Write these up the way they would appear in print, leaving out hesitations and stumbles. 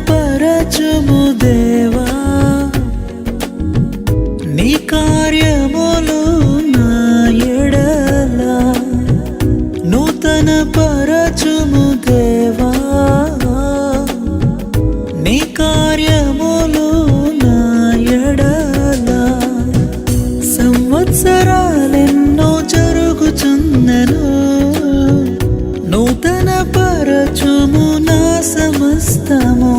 పరచుము దేవా, నీ కార్యములు నా ఎడల నూతన పరచుము దేవా, నీ కార్యములు నా ఎడల. సంవత్సరాలెన్నో జరుగుచున్నను, నూతన పరచుము నా సమస్తము.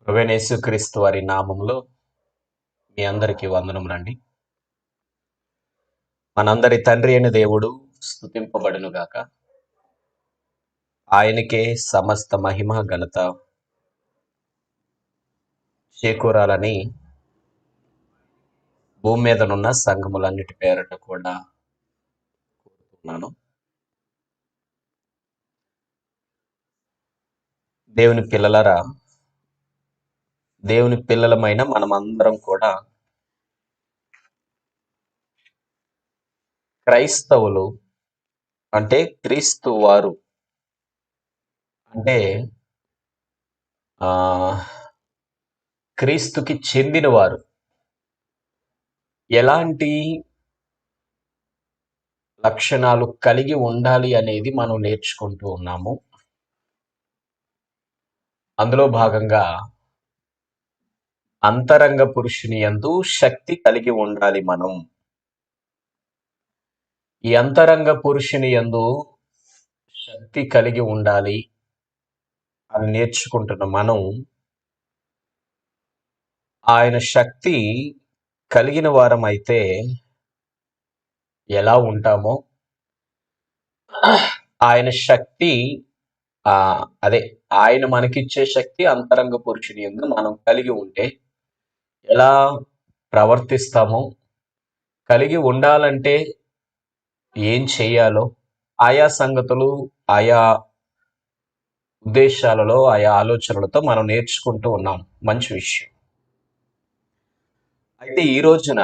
ప్రభువైన యేసుక్రీస్తు వారి నామములో మీ అందరికీ వందనములండి. మనందరి తండ్రి అయిన దేవుడు స్తుతింపబడును గాక. ఆయనకే సమస్త మహిమ ఘనత చేకూరాలని భూమి మీదనున్న సంఘములన్నిటి పేరట కూడా కోరుతున్నాను. దేవుని పిల్లలరా, దేవుని పిల్లలమైన మనమందరం కూడా క్రైస్తవులు, అంటే క్రీస్తు వారు, అంటే క్రీస్తుకి చెందినవారు ఎలాంటి లక్షణాలు కలిగి ఉండాలి అనేది మనం నేర్చుకుంటూ ఉన్నాము. అందులో భాగంగా అంతరంగ పురుషుని యందు శక్తి కలిగి ఉండాలి మనం. ఈ అంతరంగ పురుషుని యందు శక్తి కలిగి ఉండాలి అని నేర్చుకుంటున్న మనం ఆయన శక్తి కలిగిన వారం అయితే ఎలా ఉంటామో, ఆయన శక్తి అదే ఆయన మనకిచ్చే శక్తి అంతరంగ పురుషుని యందు మనం కలిగి ఉంటే ఎలా ప్రవర్తిస్తామో, కలిగి ఉండాలంటే ఏం చేయాలో, ఆయా సంగతులు, ఆయా ఉద్దేశాలలో, ఆయా ఆలోచనలతో మనం నేర్చుకుంటూ ఉన్నాం. మంచి విషయం. అయితే ఈ రోజున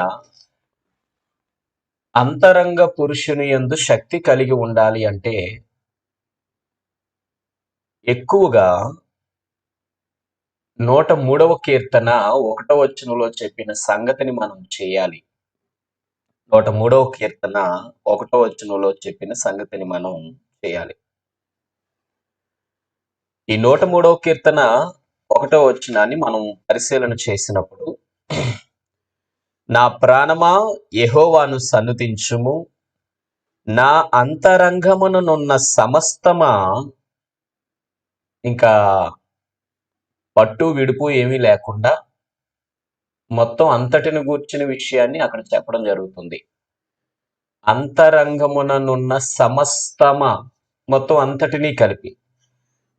అంతరంగ పురుషుని యందు శక్తి కలిగి ఉండాలి అంటే ఎక్కువగా 103వ కీర్తన 1వ వచనంలో చెప్పిన సంగతిని మనం చేయాలి. 103వ కీర్తన 1వ వచనంలో చెప్పిన సంగతిని మనం చేయాలి. ఈ 103వ కీర్తన 1వ వచనాన్ని మనం పరిశీలన చేసినప్పుడు, నా ప్రాణమా యెహోవాను సన్నుతించుము, నా అంతరంగముననున్న సమస్తమా, ఇంకా పట్టు విడుపు ఏమీ లేకుండా మొత్తం అంతటిని గూర్చిన విషయాన్ని అక్కడ చెప్పడం జరుగుతుంది. అంతరంగముననున్న సమస్తమా, మొత్తం అంతటినీ కలిపి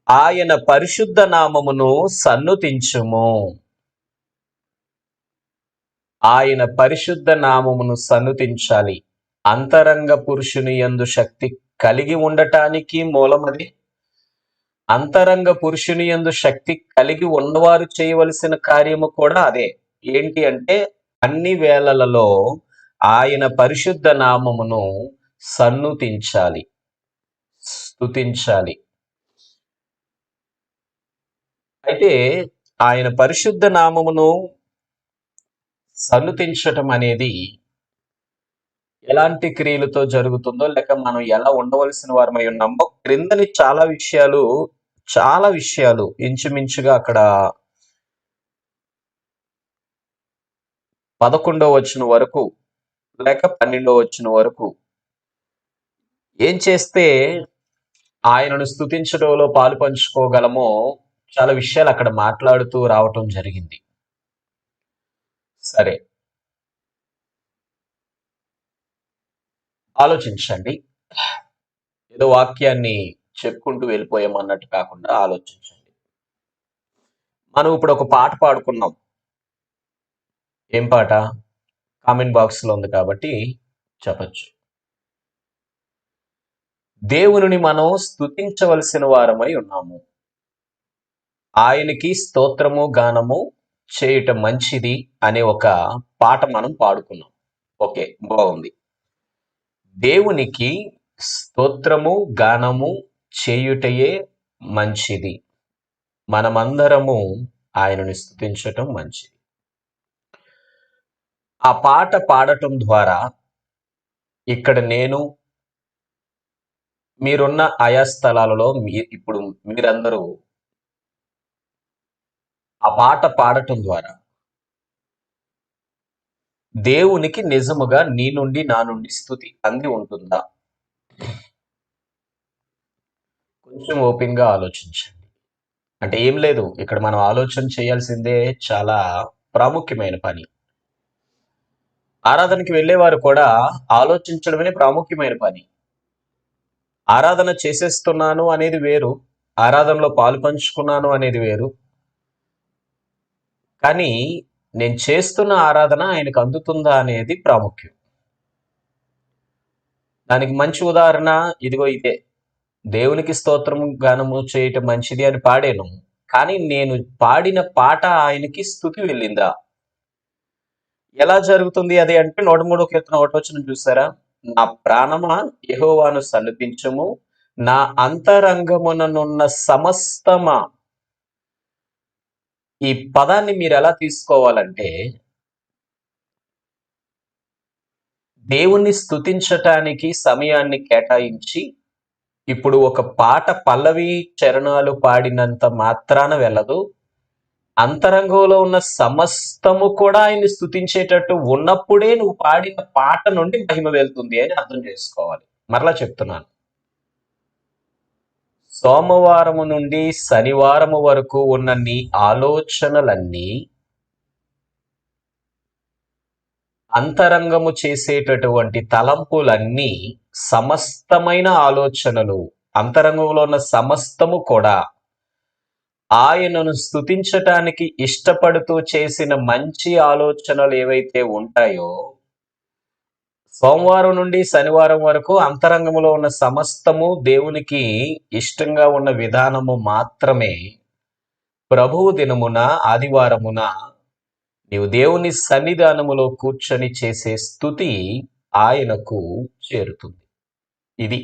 ఆయన పరిశుద్ధ నామమును సన్నుతించుము. ఆయన పరిశుద్ధ నామమును సన్నుతించాలి. అంతరంగ పురుషుని యందు శక్తి కలిగి ఉండటానికి మూలమది. అంతరంగ పురుషుని యందు శక్తి కలిగి ఉన్నవారు చేయవలసిన కార్యము కూడా అదే. ఏంటి అంటే అన్ని వేళలలో ఆయన పరిశుద్ధ నామమును సన్నుతించాలి, స్తుతించాలి. అయితే ఆయన పరిశుద్ధ నామమును సన్నుతించటం అనేది ఎలాంటి క్రియలతో జరుగుతుందో, లేక మనం ఎలా ఉండవలసిన వారమై ఉన్నామో క్రిందని చాలా విషయాలు ఇంచుమించుగా అక్కడ 11వ వచనం వరకు లేక 12వ వచనం వరకు ఏం చేస్తే ఆయనను స్తుతించడంలో పాలు పంచుకోగలమో చాలా విషయాలు అక్కడ మాట్లాడుతూ రావటం జరిగింది. సరే, ఆలోచించండి. ఏదో వాక్యాన్ని చెప్పుకుంటూ వెళ్ళిపోయామన్నట్టు కాకుండా ఆలోచించండి. మనం ఇప్పుడు ఒక పాట పాడుకున్నాం. ఏం పాట? కామెంట్ బాక్స్ లో ఉంది కాబట్టి చెప్పచ్చు. దేవుని మనం స్తుతించవలసిన వారమై ఉన్నాము. ఆయనకి స్తోత్రము గానము చేయటం మంచిది అనే ఒక పాట మనం పాడుకున్నాం. ఓకే, బాగుంది. దేవునికి స్తోత్రము గానము చేయుటయే మంచిది. మనమందరము ఆయనను స్తుతించటం మంచిది. ఆ పాట పాడటం ద్వారా ఇక్కడ నేను మీరున్న ఆయా స్థలాలలో ఇప్పుడు మీరందరూ ఆ పాట పాడటం ద్వారా దేవునికి నిజముగా నీ నుండి నా నుండి స్తుతి అంది ఉంటుందా? కొంచెం ఓపెన్ గా ఆలోచించండి. అంటే ఏం లేదు, ఇక్కడ మనం ఆలోచన చేయాల్సిందే చాలా ప్రాముఖ్యమైన పని. ఆరాధనకి వెళ్ళేవారు కూడా ఆలోచించడమే ప్రాముఖ్యమైన పని. ఆరాధన చేసేస్తున్నాను అనేది వేరు, ఆరాధనలో పాలు పంచుకున్నాను అనేది వేరు. కానీ నేను చేస్తున్న ఆరాధన ఆయనకు అందుతుందా అనేది ప్రాముఖ్యం. దానికి మంచి ఉదాహరణ ఇదిగో ఇదే. దేవునికి స్తోత్రము గానము చేయటం మంచిది అని పాడాను, కానీ నేను పాడిన పాట ఆయనకి స్తుతి వెళ్ళిందా? ఎలా జరుగుతుంది అది అంటే 103 కీర్తన 1 వచనం చూసారా? నా ప్రాణమా యెహోవాను సన్నుతించుము, నా అంతరంగముననున్న సమస్తమా. ఈ పదాన్ని మీరు ఎలా తీసుకోవాలంటే, దేవుణ్ణి స్తుతించటానికి సమయాన్ని కేటాయించి, ఇప్పుడు ఒక పాట పల్లవి చరణాలు పాడినంత మాత్రాన వెళ్ళదు. అంతరంగంలో ఉన్న సమస్తము కూడా ఆయన్ని స్తుతించేటట్టు ఉన్నప్పుడే నువ్వు పాడిన పాట నుండి మహిమ వెళ్తుంది అని అర్థం చేసుకోవాలి. మరలా చెప్తున్నాను, సోమవారము నుండి శనివారము వరకు ఉన్న నీ ఆలోచనలన్నీ అంతరంగము చేసేటటువంటి తలంపులన్నీ, సమస్తమైన ఆలోచనలు, అంతరంగంలో ఉన్న సమస్తము కూడా ఆయనను స్తుతించటానికి ఇష్టపడుతూ చేసిన మంచి ఆలోచనలు ఏవైతే ఉంటాయో, సోమవారం నుండి శనివారం వరకు అంతరంగంలో ఉన్న సమస్తము దేవునికి ఇష్టంగా ఉన్న విధానము మాత్రమే ప్రభువు దినమున ఆదివారమున నీవు దేవుని సన్నిధానములో కూర్చొని చేసే స్తుతి ఆయనకు చేరుతుంది. ఇది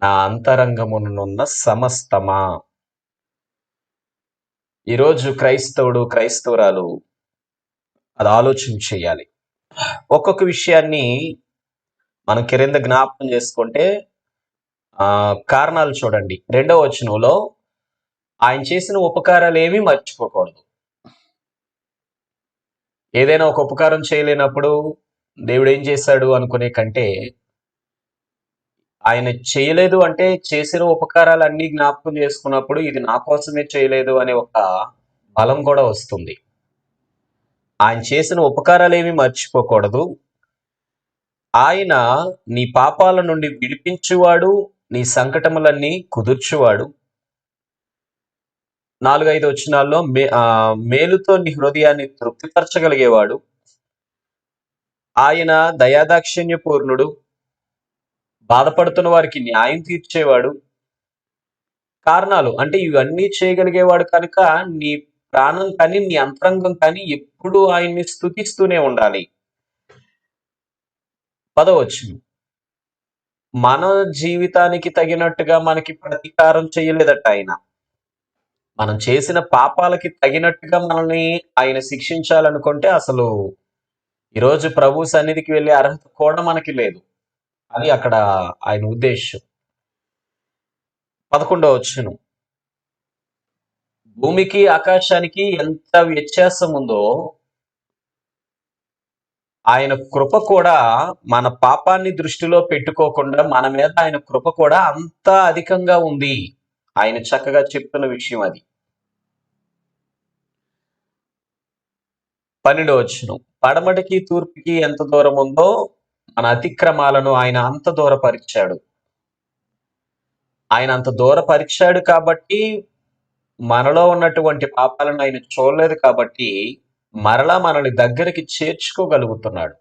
నా అంతరంగమునున్న సమస్తమా. ఈరోజు క్రైస్తవుడు క్రైస్తవురాలు అది ఆలోచన చేయాలి. ఒక్కొక్క విషయాన్ని మనం క్రింద జ్ఞాపకం చేసుకుంటే కారణాలు చూడండి. 2వ వచనంలో ఆయన చేసిన ఉపకారాలు ఏమీ మర్చిపోకూడదు. ఏదైనా ఒక ఉపకారం చేయలేనప్పుడు దేవుడు ఏం చేశాడు అనుకునే కంటే, ఆయన చేయలేదు అంటే చేసిన ఉపకారాలు అన్ని జ్ఞాపకం చేసుకున్నప్పుడు ఇది నా కోసమే చేయలేదు అనే ఒక బలం కూడా వస్తుంది. ఆయన చేసిన ఉపకారాలు ఏమీ మర్చిపోకూడదు. ఆయన నీ పాపాల నుండి విడిపించువాడు, నీ సంకటములన్నీ కుదుర్చువాడు. 4-5 వచనాల్లో మేలుతో నీ హృదయాన్ని తృప్తిపరచగలిగేవాడు. ఆయన దయాదాక్షిణ్య పూర్ణుడు, బాధపడుతున్న వారికి న్యాయం తీర్చేవాడు. కారణాలు అంటే ఇవన్నీ చేయగలిగేవాడు కనుక నీ ప్రాణం కానీ నీ అంతరంగం కానీ ఎప్పుడు ఆయన్ని స్తుతిస్తూనే ఉండాలి. 10వ వచనం, మన జీవితానికి తగినట్టుగా మనకి ప్రతీకారం చేయలేదట ఆయన. మనం చేసిన పాపాలకి తగినట్టుగా మనల్ని ఆయన శిక్షించాలనుకుంటే అసలు ఈరోజు ప్రభు సన్నిధికి వెళ్ళే అర్హత కూడా మనకి లేదు. అది అక్కడ ఆయన ఉద్దేశం. 11వ వచనం, భూమికి ఆకాశానికి ఎంత వ్యత్యాసం ఉందో ఆయన కృప కూడా, మన పాపాన్ని దృష్టిలో పెట్టుకోకుండా మన మీద ఆయన కృప కూడా అంత అధికంగా ఉంది. ఆయన చక్కగా చెప్తున్న విషయం అది. 12వ వచనం, పడమటికి తూర్పుకి ఎంత దూరం ఉందో మన అతిక్రమాలను ఆయన అంత దూరపరిచాడు. ఆయన అంత దూరపరిచాడు కాబట్టి, మనలో ఉన్నటువంటి పాపాలను ఆయన చూడలేదు కాబట్టి మరలా మనల్ని దగ్గరికి చేర్చుకోగలుగుతున్నాడు.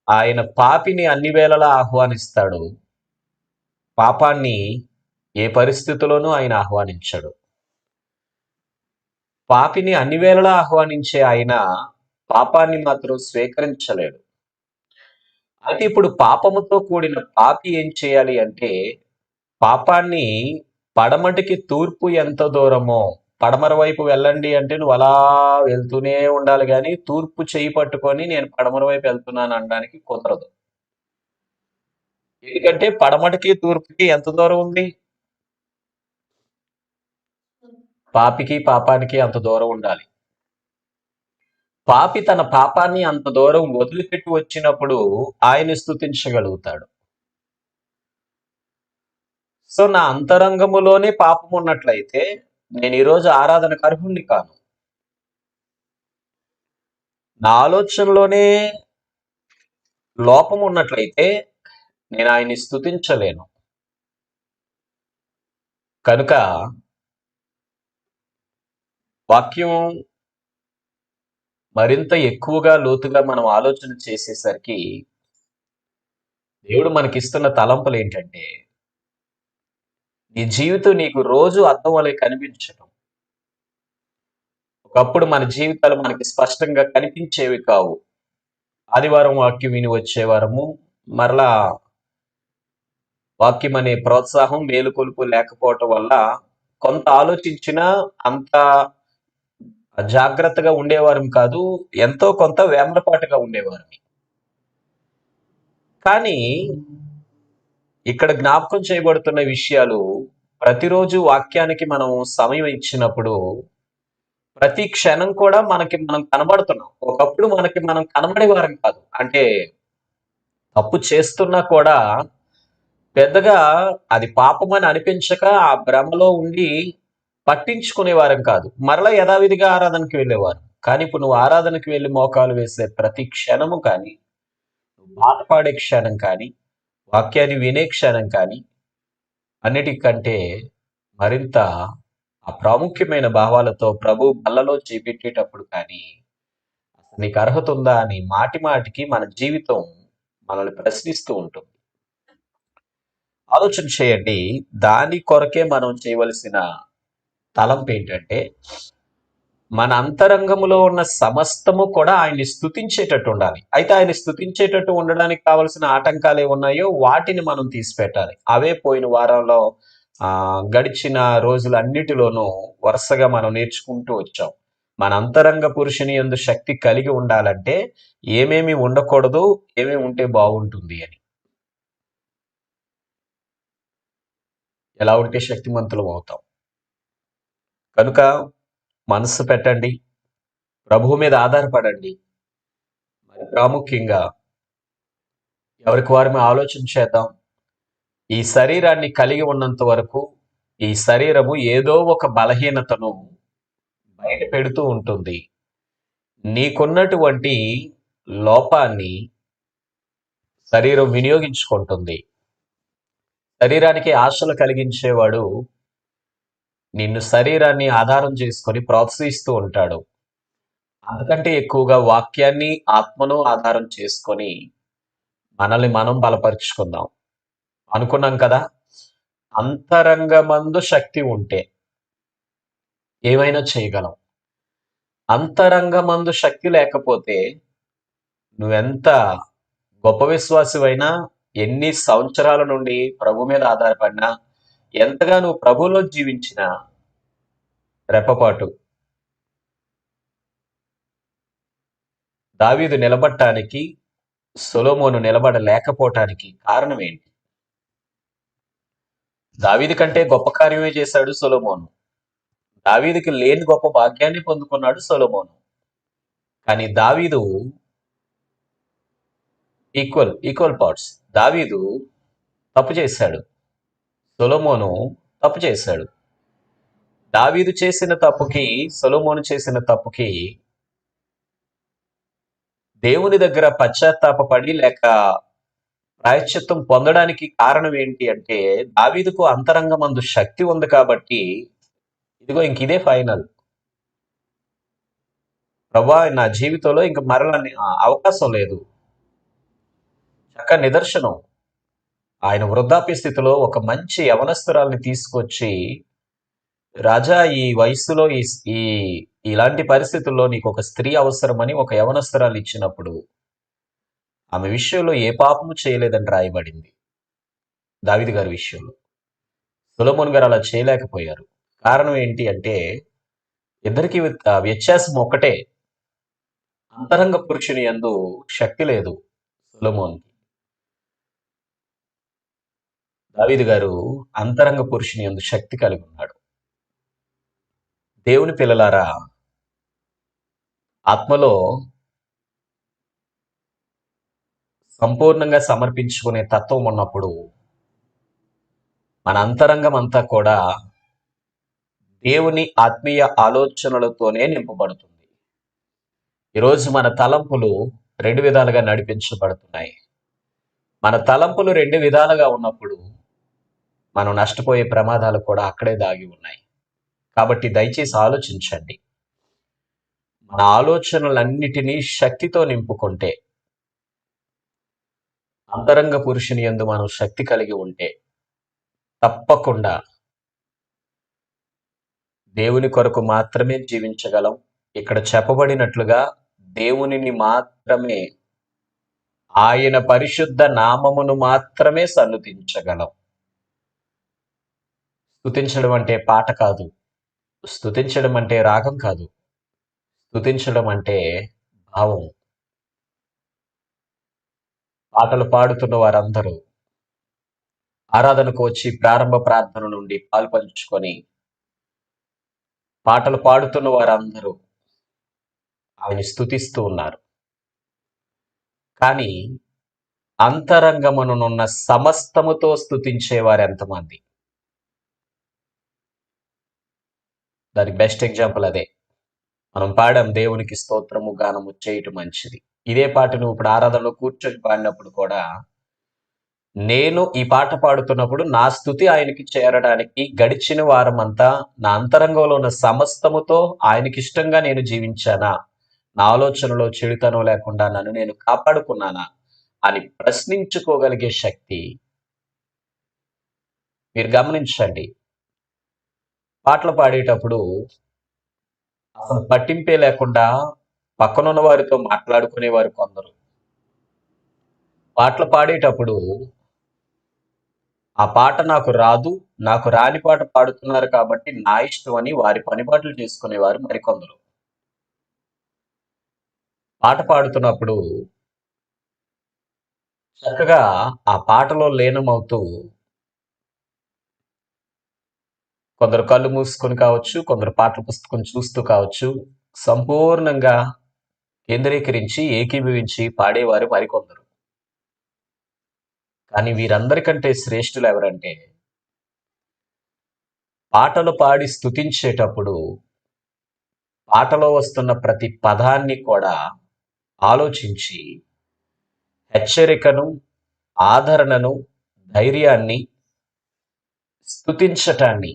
ఆయన పాపిని అన్ని వేళలా ఆహ్వానిస్తాడు, పాపాన్ని ఏ పరిస్థితిలోనూ ఆయన ఆహ్వానించడు. పాపిని అన్ని వేళలా ఆహ్వానించే ఆయన పాపాన్ని మాత్రం స్వీకరించలేడు. అయితే ఇప్పుడు పాపముతో కూడిన పాపి ఏం చేయాలి అంటే, పాపాన్ని పడమటికి తూర్పు ఎంత దూరమో, పడమర వైపు వెళ్ళండి అంటే నువ్వు అలా వెళ్తూనే ఉండాలి గాని తూర్పు చెయ్యి పట్టుకొని నేను పడమర వైపు వెళ్తున్నాను అనడానికి కుదరదు. ఎందుకంటే పడమటికి తూర్పుకి ఎంత దూరం ఉంది? పాపికి పాపానికి అంత దూరం ఉండాలి. పాపి తన పాపాన్ని అంత దూరం వదిలిపెట్టి వచ్చినప్పుడు ఆయన్ని స్తుతించగలుగుతాడు. సో నా అంతరంగములోనే పాపం ఉన్నట్లయితే నేను ఈరోజు ఆరాధనకు అర్హుణ్ణి కాను. నా ఆలోచనలోనే లోపం ఉన్నట్లయితే నేను ఆయన్ని స్తుతించలేను. కనుక వాక్యం మరింత ఎక్కువగా లోతుగా మనం ఆలోచన చేసేసరికి దేవుడు మనకిస్తున్న తలంపులు ఏంటంటే, నీ జీవితం నీకు రోజు అద్దం వలె కనిపించటం. ఒకప్పుడు మన జీవితాలు మనకి స్పష్టంగా కనిపించేవి కావు. ఆదివారం వాక్యం విని వచ్చేవారము, మరలా వాక్యం అనే ప్రోత్సాహం మేలుకొలుపు లేకపోవటం వల్ల కొంత ఆలోచించినా అంత జాగ్రత్తగా ఉండేవారం కాదు. ఎంతో కొంత వేమరపాటుగా ఉండేవారిని. కానీ ఇక్కడ జ్ఞాపకం చేయబడుతున్న విషయాలు ప్రతిరోజు వాక్యానికి మనం సమయం ఇచ్చినప్పుడు ప్రతి క్షణం కూడా మనం కనబడుతున్నాం. ఒకప్పుడు మనం కనబడేవారం కాదు. అంటే తప్పు చేస్తున్నా కూడా పెద్దగా అది పాపమని అనిపించక ఆ భ్రమలో ఉండి పట్టించుకునేవారం కాదు. మరలా యథావిధిగా ఆరాధనకి వెళ్ళేవారు. కానీ ఇప్పుడు నువ్వు ఆరాధనకి వెళ్ళి మోకాలు వేసే ప్రతి క్షణము కానీ, నువ్వు పాట పాడే క్షణం కానీ, వాక్యాన్ని వినే క్షణం కానీ, అన్నిటికంటే మరింత ఆ ప్రాముఖ్యమైన భావాలతో ప్రభు బల్లలో చేపెట్టేటప్పుడు కానీ అసలు నీకు అర్హత ఉందా అని మాటి మాటికి మన జీవితం మనల్ని ప్రశ్నిస్తూ ఉంటుంది. ఆలోచన చేయండి. దాని కొరకే మనం చేయవలసిన తలంపు ఏంటంటే, మన అంతరంగములో ఉన్న సమస్తము కూడా ఆయన్ని స్తుతించేటట్టు ఉండాలి. అయితే ఆయన స్తుతించేటట్టు ఉండడానికి కావలసిన ఆటంకాలు ఏమున్నాయో వాటిని మనం తీసిపెట్టాలి. అవే పోయిన వారంలో గడిచిన రోజులన్నిటిలోనూ వరుసగా మనం నేర్చుకుంటూ వచ్చాం. మన అంతరంగ పురుషుని యందు శక్తి కలిగి ఉండాలంటే ఏమేమి ఉండకూడదు, ఏమేమి ఉంటే బాగుంటుంది అని. ఎలా ఉంటే శక్తిమంతులం అవుతాం. కనుక మనస్సు పెట్టండి, ప్రభువు మీద ఆధారపడండి. మరి ప్రాముఖ్యంగా ఎవరికి వారి ఆలోచన చేద్దాం. ఈ శరీరాన్ని కలిగి ఉన్నంత వరకు ఈ శరీరము ఏదో ఒక బలహీనతను బయట పెడుతూ ఉంటుంది. నీకున్నటువంటి లోపాన్ని శరీరం వినియోగించుకుంటుంది. శరీరానికి ఆశలు కలిగించేవాడు నిన్ను శరీరాన్ని ఆధారం చేసుకొని ప్రోత్సహిస్తూ ఉంటాడు. అంతకంటే ఎక్కువగా వాక్యాన్ని, ఆత్మను ఆధారం చేసుకొని మనల్ని మనం బలపరుచుకుందాం. అనుకున్నాం కదా, అంతరంగమందు శక్తి ఉంటే ఏమైనా చేయగలం. అంతరంగమందు శక్తి లేకపోతే నువ్వెంత గొప్ప విశ్వాసివైనా, ఎన్ని సంవత్సరాల నుండి ప్రభు మీద ఆధారపడినా, ఎంతగా నువ్వు ప్రభువులో జీవించినా రెప్పపాటు. దావీదు నిలబడటానికి, సొలొమోను నిలబడలేకపోవటానికి కారణం ఏంటి? దావీదు కంటే గొప్ప కార్యమే చేశాడు సొలొమోను. దావీదుకి లేని గొప్ప భాగ్యాన్ని పొందుకున్నాడు సొలొమోను. కానీ దావీదు ఈక్వల్ పార్ట్స్. దావీదు తప్పు చేశాడు, సొలొమోను తప్పు చేశాడు. దావీదు చేసిన తప్పుకి, సొలొమోను చేసిన తప్పుకి దేవుని దగ్గర పశ్చాత్తాపపడి లేక ప్రాయశ్చిత్తం పొందడానికి కారణం ఏంటి అంటే, దావీదుకు అంతరంగమందు శక్తి ఉంది కాబట్టి ఇదిగో ఇంక ఇదే ఫైనల్. ప్రభా, నా జీవితంలో ఇంక మరలా అవకాశం లేదు. చక్క నిదర్శనం. ఆయన వృద్ధాప్య స్థితిలో ఒక మంచి యవనస్తురాల్ని తీసుకొచ్చి, రాజా ఈ వయస్సులో ఈ ఇలాంటి పరిస్థితుల్లో నీకు ఒక స్త్రీ అవసరమని ఒక యవనస్తురాలు ఇచ్చినప్పుడు ఆమె విషయంలో ఏ పాపము చేయలేదని రాయబడింది దావీదు గారి విషయంలో. సొలొమోన్ గారు అలా చేయలేకపోయారు. కారణం ఏంటి అంటే ఇద్దరికి వ్యత్యాసం ఒకటే. అంతరంగ పురుషుని యందు శక్తి లేదు సొలొమోన్. దావీదు గారు అంతరంగ పురుషుని యందు శక్తి కలిగి ఉన్నాడు. దేవుని పిల్లలారా, ఆత్మలో సంపూర్ణంగా సమర్పించుకునే తత్వం ఉన్నప్పుడు మన అంతరంగం అంతా కూడా దేవుని ఆత్మీయ ఆలోచనలతోనే నింపబడుతుంది. ఈరోజు మన తలంపులు రెండు విధాలుగా నడిపించబడుతున్నాయి. మన తలంపులు రెండు విధాలుగా ఉన్నప్పుడు మనం నష్టపోయే ప్రమాదాలు కూడా అక్కడే దాగి ఉన్నాయి. కాబట్టి దయచేసి ఆలోచించండి. మన ఆలోచనలన్నిటినీ శక్తితో నింపుకుంటే, అంతరంగ పురుషుని యందు మనం శక్తి కలిగి ఉంటే తప్పకుండా దేవుని కొరకు మాత్రమే జీవించగలం. ఇక్కడ చెప్పబడినట్లుగా దేవునిని మాత్రమే, ఆయన పరిశుద్ధ నామమును మాత్రమే సన్నుతించగలం. స్తుతించడం అంటే పాట కాదు. స్తుతించడం అంటే రాగం కాదు. స్తుతించడం అంటే భావం. పాటలు పాడుతున్న వారందరూ ఆరాధనకు వచ్చి ప్రారంభ ప్రార్థన నుండి పాల్పంచుకొని పాటలు పాడుతున్న వారందరూ ఆయన స్తుతిస్తూ ఉన్నారు. కానీ అంతరంగమునున్న సమస్తముతో స్తుతించేవారు ఎంతమంది? దానికి బెస్ట్ ఎగ్జాంపుల్ అదే. మనం పాడాం, దేవునికి స్తోత్రము గానము చేయటం మంచిది. ఇదే పాట నువ్వు ఇప్పుడు ఆరాధనలో కూర్చొని పాడినప్పుడు కూడా, నేను ఈ పాట పాడుతున్నప్పుడు నా స్తుతి ఆయనకి చేరడానికి గడిచిన వారమంతా నా అంతరంగంలో ఉన్న సమస్తముతో ఆయనకి ఇష్టంగా నేను జీవించానా, నా ఆలోచనలో చెడుతనం లేకుండా నన్ను నేను కాపాడుకున్నానా అని ప్రశ్నించుకోగలిగే శక్తి. మీరు గమనించండి, పాటలు పాడేటప్పుడు అసలు పట్టింపే లేకుండా పక్కనున్న వారితో మాట్లాడుకునేవారు కొందరు. పాటలు పాడేటప్పుడు ఆ పాట నాకు రాదు, నాకు రాని పాట పాడుతున్నారు కాబట్టి నా ఇష్టం అని వారి పనిపాట్లు చేసుకునేవారు మరికొందరు. పాట పాడుతున్నప్పుడు చక్కగా ఆ పాటలో లీనమవుతూ కొందరు కళ్ళు మూసుకొని కావచ్చు, కొందరు పాటల పుస్తకం చూస్తూ కావచ్చు, సంపూర్ణంగా కేంద్రీకరించి ఏకీభవించి పాడేవారు మరికొందరు. కానీ వీరందరికంటే శ్రేష్ఠులు ఎవరంటే, పాటలు పాడి స్తుతించేటప్పుడు పాటలో వస్తున్న ప్రతి పదాన్ని కూడా ఆలోచించి హెచ్చరికను, ఆదరణను, ధైర్యాన్ని, స్తుతించటాన్ని,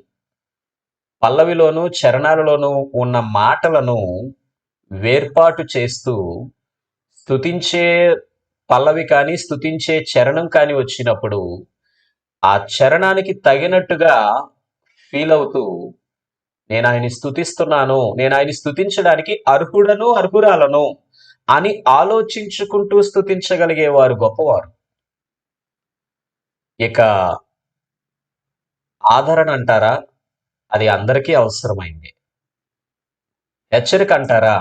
పల్లవిలోను చరణాలలోనూ ఉన్న మాటలను వేర్పాటు చేస్తూ స్తుతించే పల్లవి కానీ, స్తుతించే చరణం కానీ వచ్చినప్పుడు ఆ చరణానికి తగినట్టుగా ఫీల్ అవుతూ, నేను ఆయన్ని స్తుతిస్తున్నాను, నేను ఆయన్ని స్తుతించడానికి అర్హుడను, అర్హురాలను అని ఆలోచించుకుంటూ స్తుతించగలిగేవారు గొప్పవారు. ఇక ఆదరణ అంటారా, అది అందరికీ అవసరమైంది. హెచ్చరిక అంటారా,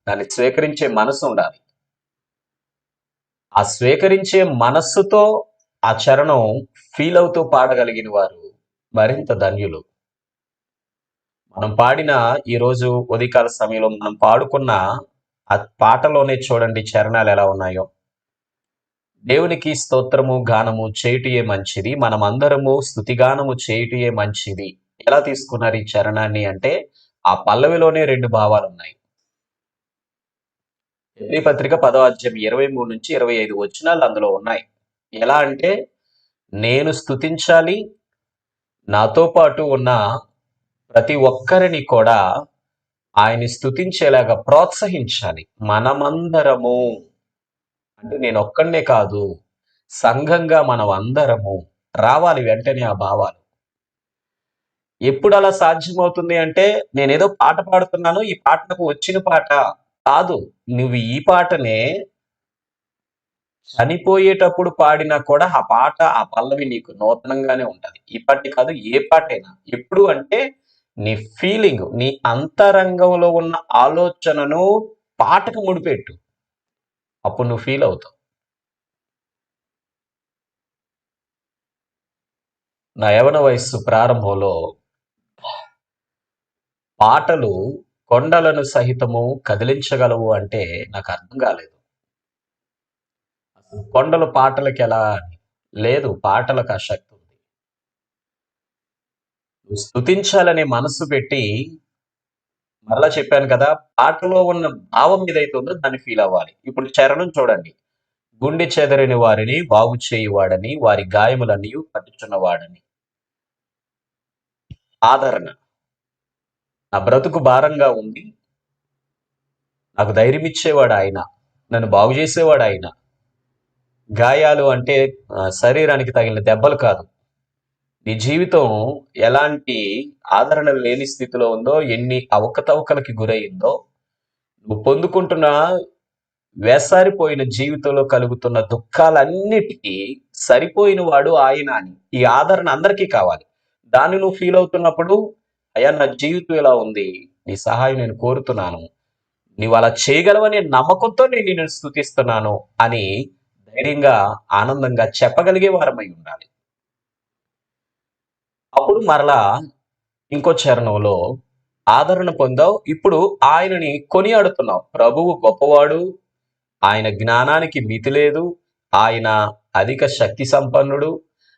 దాన్ని స్వీకరించే మనసు ఉండాలి. ఆ స్వీకరించే మనస్సుతో ఆ చరణం ఫీల్ అవుతూ పాడగలిగిన వారు మరింత ధన్యులు. మనం పాడిన ఈరోజు ఉదయకాల సమయంలో మనం పాడుకున్న ఆ పాటలోనే చూడండి చరణాలు ఎలా ఉన్నాయో. దేవునికి స్తోత్రము గానము చేయుటయే మంచిది, మనమందరము స్తుతిగానము చేయుటయే మంచిది. ఎలా తీసుకున్నారు ఈ చరణాన్ని అంటే, ఆ పల్లవిలోనే రెండు భావాలు ఉన్నాయి. హెబ్రీ పత్రిక 10వ అధ్యాయం 23 నుంచి 25 వచనాలు అందులో ఉన్నాయి. ఎలా అంటే, నేను స్తుతించాలి, నాతో పాటు ఉన్న ప్రతి ఒక్కరిని కూడా ఆయన్ని స్తుతించేలాగా ప్రోత్సహించాలి. మనమందరము అంటే నేను ఒక్కడినే కాదు, సంఘంగా మనం అందరము రావాలి వెంటనే ఆ భావాలు. ఎప్పుడు అలా సాధ్యమవుతుంది అంటే, నేనేదో పాట పాడుతున్నాను, ఈ పాట నాకు వచ్చిన పాట కాదు. నువ్వు ఈ పాటనే చనిపోయేటప్పుడు పాడినా కూడా ఆ పాట, ఆ పల్లవి నీకు నూతనంగానే ఉంటది. ఇప్పటి కాదు, ఏ పాటైనా. ఎప్పుడు అంటే నీ ఫీలింగ్, నీ అంతరంగంలో ఉన్న ఆలోచనను పాటకు ముడిపెట్టు. అప్పుడు నువ్వు ఫీల్ అవుతావు. నా యవ్వన వయస్సు ప్రారంభంలో పాటలు కొండలను సహితము కదిలించగలవు అంటే నాకు అర్థం కాలేదు. అసలు కొండలు పాటలకి ఎలా అని. లేదు, పాటలకు ఆ శక్తి ఉంది. నువ్వు స్తుతించాలనే మనస్సు పెట్టి, మరలా చెప్పాను కదా, పాటలో ఉన్న భావం ఏదైతే ఉందో దాన్ని ఫీల్ అవ్వాలి. ఇప్పుడు చరణం చూడండి. గుండె చెదరని వారిని బాగు చేయువాడని, వారి గాయములన్నీ పట్టుచున్నవాడని. ఆదరణ. నా బ్రతుకు భారంగా ఉంది, నాకు ధైర్యం ఇచ్చేవాడు ఆయన, నన్ను బాగు చేసేవాడు ఆయన. గాయాలు అంటే శరీరానికి తగిలిన దెబ్బలు కాదు. నీ జీవితం ఎలాంటి ఆదరణ లేని స్థితిలో ఉందో, ఎన్ని అవకతవకలకి గురయిందో, నువ్వు పొందుకుంటున్న వేసారిపోయిన జీవితంలో కలుగుతున్న దుఃఖాలన్నిటికీ సరిపోయిన వాడు ఆయన అని. ఈ ఆదరణ అందరికీ కావాలి. దాన్ని నువ్వు ఫీల్ అవుతున్నప్పుడు, అయ్యా నా జీవితం ఇలా ఉంది, నీ సహాయం నేను కోరుతున్నాను, నీవు అలా చేయగలవనే నమ్మకంతో నేను నిన్ను స్తుతిస్తున్నాను అని ధైర్యంగా, ఆనందంగా చెప్పగలిగే వారమై ఉండాలి. అప్పుడు మరలా ఇంకో చరణంలో ఆదరణ పొందావు, ఇప్పుడు ఆయనని కొనియాడుతున్నావు. ప్రభువు గొప్పవాడు, ఆయన జ్ఞానానికి మితి లేదు, ఆయన అధిక శక్తి సంపన్నుడు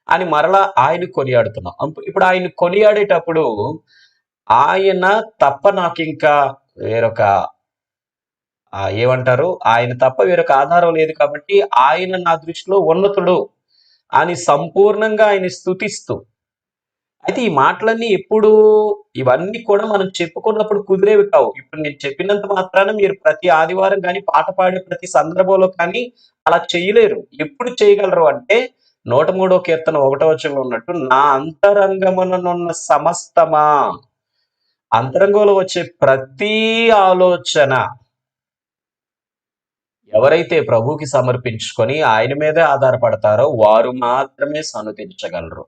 అని మరలా ఆయన కొనియాడుతున్నాం. ఇప్పుడు ఆయన కొనియాడేటప్పుడు ఆయన తప్ప నాకు ఇంకా వేరొక ఏమంటారు, ఆయన తప్ప వేరొక ఆధారం లేదు కాబట్టి ఆయన నా దృష్టిలో ఉన్నతుడు అని సంపూర్ణంగా ఆయన స్తుతిస్తూ. అయితే ఈ మాటలన్నీ ఎప్పుడు, ఇవన్నీ కూడా మనం చెప్పుకున్నప్పుడు కుదిరేవి కావు. ఇప్పుడు నేను చెప్పినంత మాత్రాన మీరు ప్రతి ఆదివారం కానీ, పాట పాడే ప్రతి సందర్భంలో కానీ అలా చేయలేరు. ఎప్పుడు చేయగలరు అంటే 103వ కీర్తన 1వ వచనంలో ఉన్నట్టు, నా అంతరంగముననున్న సమస్తమా. అంతరంగంలో వచ్చే ప్రతి ఆలోచన ఎవరైతే ప్రభువుకి సమర్పించుకొని ఆయన మీదే ఆధారపడతారో వారు మాత్రమే సనుతించగలరు.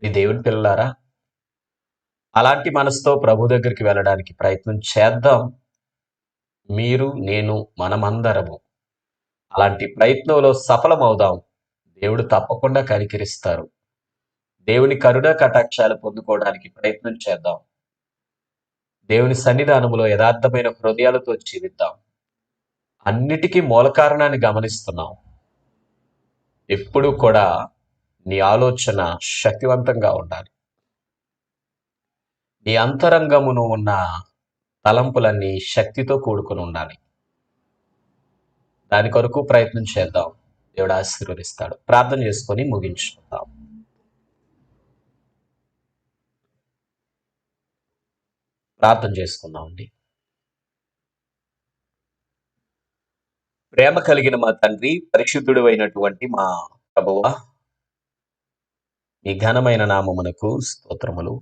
ఈ దేవుని పిల్లలారా, అలాంటి మనసుతో ప్రభు దగ్గరికి వెళ్ళడానికి ప్రయత్నం చేద్దాం. మీరు, నేను, మనమందరము అలాంటి ప్రయత్నంలో సఫలమవుదాం. దేవుడు తప్పకుండా కనికరిస్తారు. దేవుని కరుణ కటాక్షాలు పొందుకోవడానికి ప్రయత్నం చేద్దాం. దేవుని సన్నిధానములో యథార్థమైన హృదయాలతో జీవిద్దాం. అన్నిటికీ మూల కారణాన్ని గమనిస్తున్నాం. ఎప్పుడూ కూడా నీ ఆలోచన శక్తివంతంగా ఉండాలి. నీ అంతరంగమును ఉన్న తలంపులన్నీ శక్తితో కూడుకుని ఉండాలి. దాని కొరకు ప్రయత్నం చేద్దాం. దేవుడు ఆశీర్వదిస్తాడు. ప్రార్థన చేసుకొని ముగించుకుందాం. ప్రార్థన చేసుకుందామండి. ప్రేమ కలిగిన మా తండ్రి, పరిశుద్ధుడు అయినటువంటి మా ప్రభువా, మీ ఘనమైన నామమునకు స్తోత్రములు.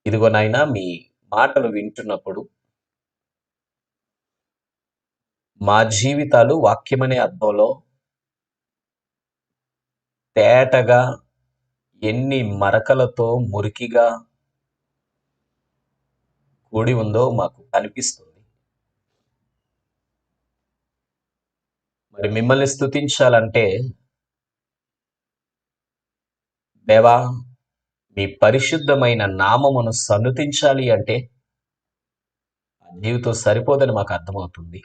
ఇదిగో నాయనా, మీ మాటలు వింటున్నప్పుడు మా జీవితాలు వాక్యమనే అర్థంలో తేటగా, ఎన్ని మరకలతో మురికిగా కూడి ఉందో మాకు కనిపిస్తుంది. మరి మిమ్మల్ని స్తుతించాలంటే దేవా, మీ పరిశుద్ధమైన నామమును సన్నుతించాలి అంటే ఆ జీవితం సరిపోదని మాకు అర్థమవుతుంది.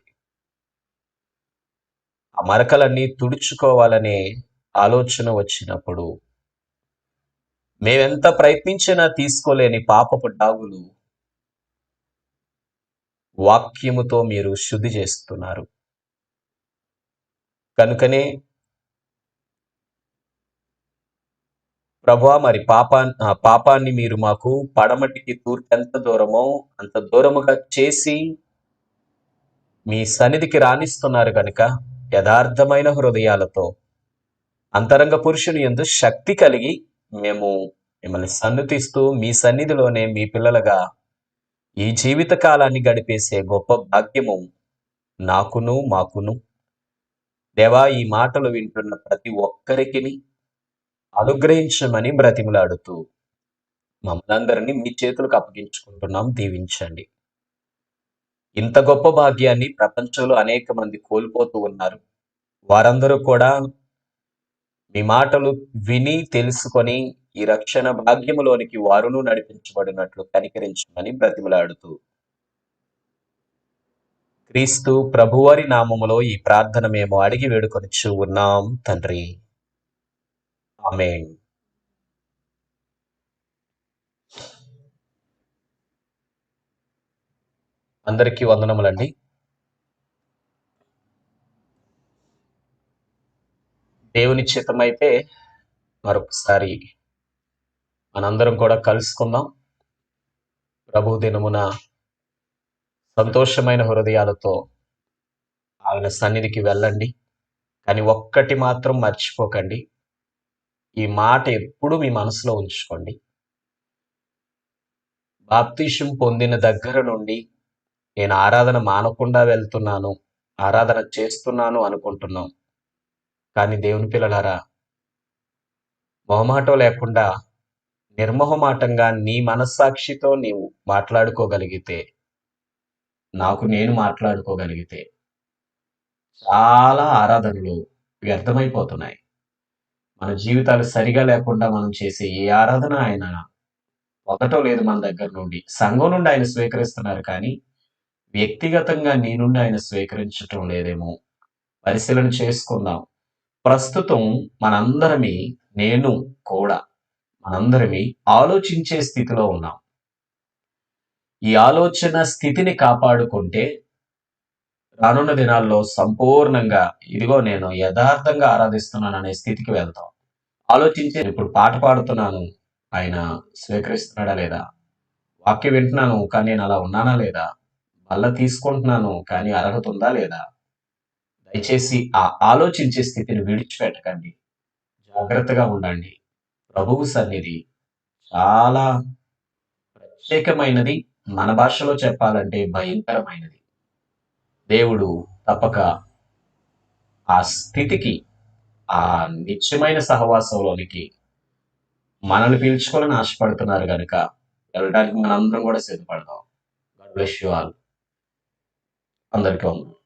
ఆ మరకలన్నీ తుడుచుకోవాలనే ఆలోచన వచ్చినప్పుడు మేమెంత ప్రయత్నించినా తీసుకోలేని పాపపు డాగులు వాక్యముతో మీరు శుద్ధి చేస్తున్నారు. కనుకనే ప్రభువా, మరి పాపాన్ని మీరు మాకు పడమటికి తూర్పు ఎంత దూరమో అంత దూరముగా చేసి మీ సన్నిధికి రాణిస్తున్నారు కనుక యథార్థమైన హృదయాలతో అంతరంగ పురుషుని యందు శక్తి కలిగి మేము మిమ్మల్ని సన్నుతిస్తూ మీ సన్నిధిలోనే మీ పిల్లలుగా ఈ జీవిత కాలాన్ని గడిపేసే గొప్ప భాగ్యము నాకును మాకును దేవా ఈ మాటలు వింటున్న ప్రతి ఒక్కరికి అనుగ్రహించమని బ్రతిమలాడుతూ మమ్మల్ందరినీ మీ చేతులకు అప్పగించుకుంటున్నాం, దీవించండి. ఇంత గొప్ప భాగ్యాన్ని ప్రపంచంలో అనేక మంది కోల్పోతూ ఉన్నారు. వారందరూ కూడా మీ మాటలు విని తెలుసుకొని ఈ రక్షణ భాగ్యములోనికి వారును నడిపించబడినట్లు కనికరించమని బ్రతిమలాడుతూ క్రీస్తు ప్రభువారి నామములో ఈ ప్రార్థన మేము అడిగి వేడుకొనిచూ ఉన్నాం తండ్రి. ఆమేన్. అందరికీ వందనములండి. దేవుని చిత్తమైతే మరొకసారి మనందరం కూడా కలుసుకుందాం. ప్రభు దినమున సంతోషమైన హృదయాలతో ఆయన సన్నిధికి వెళ్ళండి. కానీ ఒక్కటి మాత్రం మర్చిపోకండి, ఈ మాట ఎప్పుడు మీ మనసులో ఉంచుకోండి. బాప్తిసం పొందిన దగ్గర నుండి నేను ఆరాధన మానకుండా వెళ్తున్నాను, ఆరాధన చేస్తున్నాను అనుకుంటున్నాం. కానీ దేవుని పిల్లలారా, మొహమాటం లేకుండా నిర్మోహమాటంగా నీ మనస్సాక్షితో నీవు మాట్లాడుకోగలిగితే, నాకు నేను మాట్లాడుకోగలిగితే చాలా ఆరాధనలు వ్యర్థమైపోతున్నాయి. మన జీవితాలు సరిగా లేకుండా మనం చేసే ఏ ఆరాధన ఆయన పొందటం లేదు మన దగ్గర నుండి. సంఘం నుండి ఆయన స్వీకరిస్తున్నారు, కానీ వ్యక్తిగతంగా నీ నుండి ఆయన స్వీకరించటం లేదేమో పరిశీలన చేసుకుందాం. ప్రస్తుతం మనందరమి, నేను కూడా మనందరమి ఆలోచించే స్థితిలో ఉన్నాం. ఈ ఆలోచన స్థితిని కాపాడుకుంటే రానున్న దినాల్లో సంపూర్ణంగా ఇదిగో నేను యథార్థంగా ఆరాధిస్తున్నాను అనే స్థితికి వెళ్తాం. ఆలోచించి ఇప్పుడు పాట పాడుతున్నాను, ఆయన స్వీకరిస్తున్నాడా లేదా? వాక్యం వింటున్నాను, కానీ నేను అలా ఉన్నానా లేదా? మళ్ళా తీసుకుంటున్నాను, కానీ అర్హత ఉందా లేదా? దయచేసి ఆ ఆలోచించే స్థితిని విడిచిపెట్టకండి. జాగ్రత్తగా ఉండండి. ప్రభువు సన్నిధి చాలా ప్రత్యేకమైనది. మన భాషలో చెప్పాలంటే భయంకరమైనది. దేవుడు తప్పక ఆ స్థితికి, ఆ నిత్యమైన సహవాసంలోనికి మనల్ని పీల్చుకోవాలని ఆశపడుతున్నారు గనుక వెళ్ళడానికి మనందరం కూడా సిద్ధపడదాం. God bless you all. అందరికీ వందనాలు.